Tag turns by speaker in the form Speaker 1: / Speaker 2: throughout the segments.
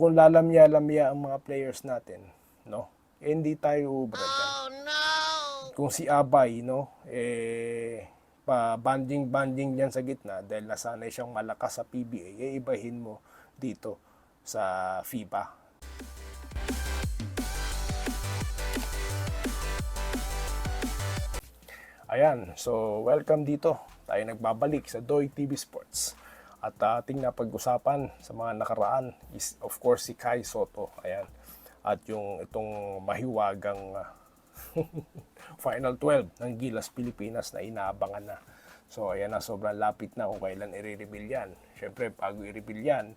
Speaker 1: kung lalamya-lamya ang mga players natin, no? Hindi tayo ubra dyan.
Speaker 2: Oh no!
Speaker 1: Kung si Abay, no, pa-banding-banding diyan sa gitna dahil nasanay siyang malakas sa PBA, ibahin mo dito sa FIBA. Ayan, so welcome dito. Tayo nagbabalik sa Doy TV Sports. At ating napag-usapan sa mga nakaraan is of course si Kai Soto. Ayan. At yung itong mahiwagang Final 12 ng Gilas Pilipinas na inaabangan na. So ayan na, sobrang lapit na kung kailan i-reveal yan. Siyempre, bago i-reveal yan,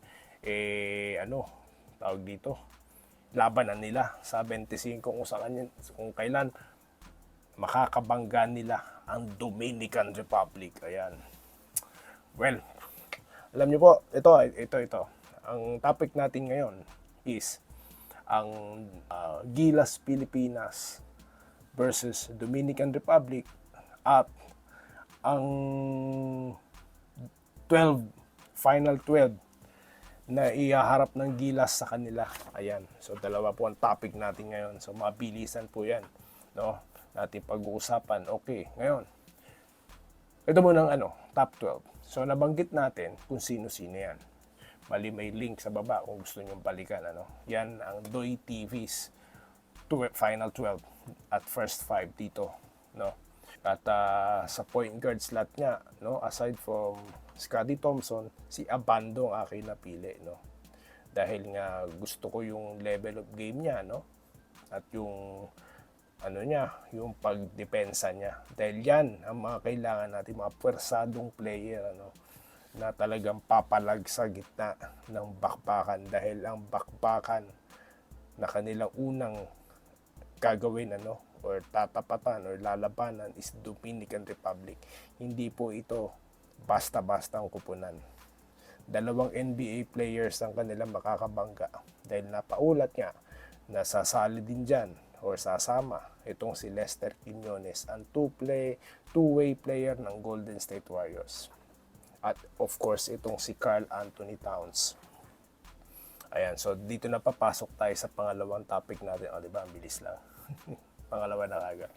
Speaker 1: tawag dito, labanan nila sa 25 kung kailan makakabangga nila ang Dominican Republic. Ayan. Well, alam niyo po, ito. Ang topic natin ngayon is ang Gilas Pilipinas versus Dominican Republic at ang Final 12 na ihaharap ng Gilas sa kanila. Ayan. So, dalawa po ang topic natin ngayon. So, mabilisan po yan. No? Natin pag-uusapan. Okay, ngayon. Ito muna ang top 12. So, nabanggit natin kung sino-sino yan. Bali, may link sa baba kung gusto nyo balikan. Yan ang Doy TV's Final 12 at first 5 dito. No? At sa point guard slot niya, no, aside from Scottie Thompson, si Abando ang aking napili. No? Dahil nga gusto ko yung level of game niya, no? At yung yung pagdepensa niya. Dahil yan ang mga kailangan natin, mga pwersadong player, na talagang papalag sa gitna ng bakbakan. Dahil ang bakbakan na kanilang unang gagawin, or tatapatan, or lalabanan is Dominican Republic. Hindi po ito basta-basta ang kupunan. Dalawang NBA players ang kanilang makakabangga. Dahil napaulat nga, nasasali din dyan, or sasama itong si Lester Quiñones, ang two-way player ng Golden State Warriors. At of course, itong si Karl Anthony Towns. Ayan, so dito na papasok tayo sa pangalawang topic natin. O, diba? Ang bilis lang. Pangalawa na kagad.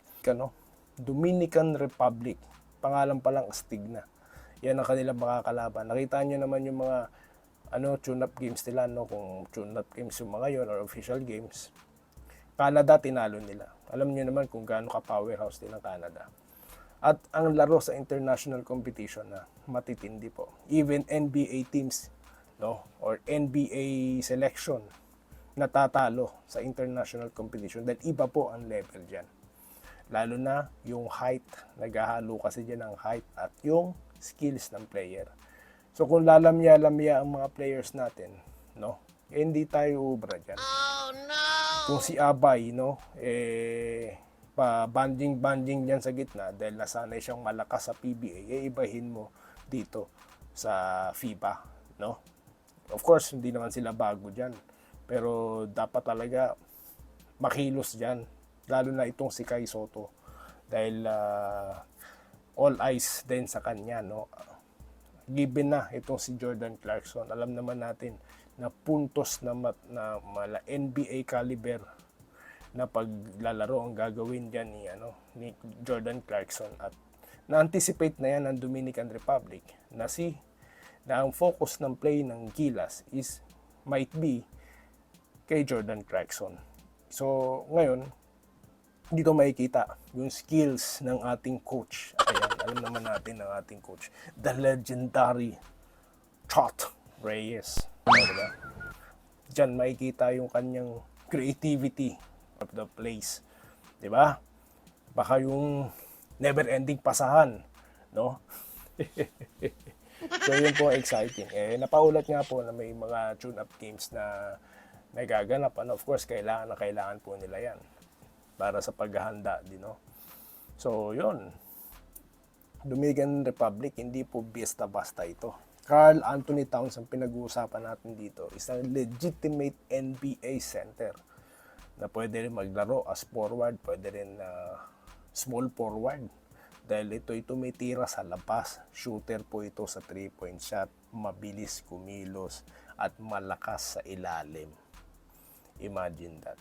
Speaker 1: Dominican Republic. Pangalan pa lang, astig na. Yan ang kanilang makakalaban. Nakita nyo naman yung mga tune-up games nila, kung tune-up games yung mga yon or official games. Canada, tinalo nila. Alam niyo naman kung gaano ka-powerhouse din ang Canada. At ang laro sa international competition na matitindi po. Even NBA teams, or NBA selection, natatalo sa international competition dahil iba po ang level dyan. Lalo na yung height, naghahalo kasi dyan ang height at yung skills ng player. So kung lalamya-lamya ang mga players natin, hindi tayo ubra dyan.
Speaker 2: Oh no!
Speaker 1: Kung si Abay, pa-banding-banding diyan sa gitna dahil nasanay siyang malakas sa PBA, ibahin mo dito sa FIBA, no? Of course, hindi naman sila bago diyan. Pero dapat talaga makilos diyan, lalo na itong si Kai Soto dahil all eyes din sa kanya, no? Given na itong si Jordan Clarkson, alam naman natin na puntos na mala NBA caliber na paglalaro ang gagawin diyan ni Jordan Clarkson, at na-anticipate na yan ng Dominican Republic na ang focus ng play ng Gilas might be kay Jordan Clarkson. So ngayon dito makikita yung skills ng ating coach. Ayan, alam naman natin ng ating coach, the legendary Chot Reyes. Diba? Diyan makikita yung kanyang creativity of the plays. Diba? Baka yung never-ending pasahan, no? So yun po exciting. Napaulat nga po na may mga tune-up games na nagaganap. And of course, kailangan po nila yan para sa paghahanda din, no? So yun. Dominican Republic, hindi po basta-basta ito. Karl Anthony Towns ang pinag-uusapan natin dito, isang legitimate NBA center na pwede rin maglaro as forward, pwede rin small forward. Dahil ito'y tumitira sa labas. Shooter po ito sa 3-point shot, mabilis kumilos, at malakas sa ilalim. Imagine that.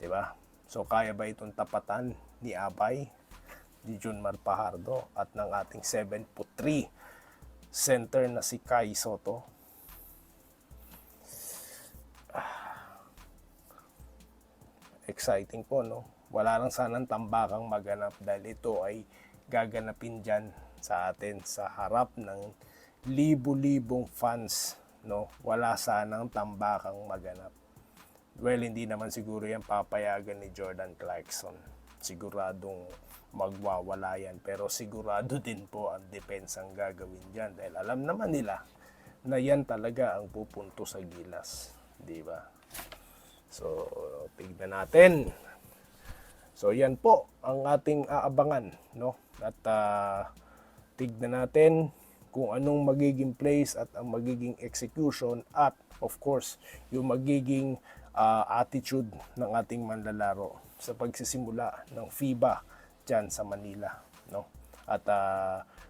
Speaker 1: Diba? So, kaya ba itong tapatan ni Abay, ni Junmar Fajardo, at ng ating 7'3" center na si Kai Sotto? Exciting po, no? Wala lang sanang tambakang maganap dahil ito ay gaganapin dyan sa atin sa harap ng libu-libong fans, no? Wala sanang tambakang maganap. Well, hindi naman siguro yan papayagan ni Jordan Clarkson. Siguradong magwawala yan. Pero sigurado din po ang depensang gagawin dyan. Dahil alam naman nila na yan talaga ang pupunto sa Gilas. Di ba? So, tignan natin. So, yan po ang ating aabangan. No? At tignan natin kung anong magiging plays at ang magiging execution. At, of course, yung magiging attitude ng ating manlalaro sa pagsisimula ng FIBA dyan sa Manila, no? At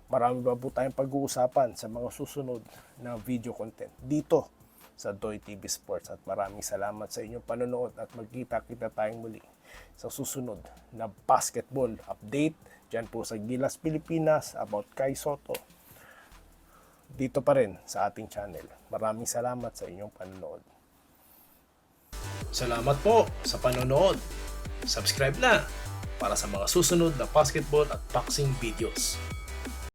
Speaker 1: marami pa po tayong pag-uusapan sa mga susunod na video content dito sa Doy TV Sports, at maraming salamat sa inyong panonood at magkita-kita tayong muli sa susunod na basketball update dyan po sa Gilas, Pilipinas about Kai Sotto dito pa rin sa ating channel. Maraming salamat sa inyong panonood.
Speaker 2: Salamat po sa panonood. Subscribe na para sa mga susunod na basketball at boxing videos.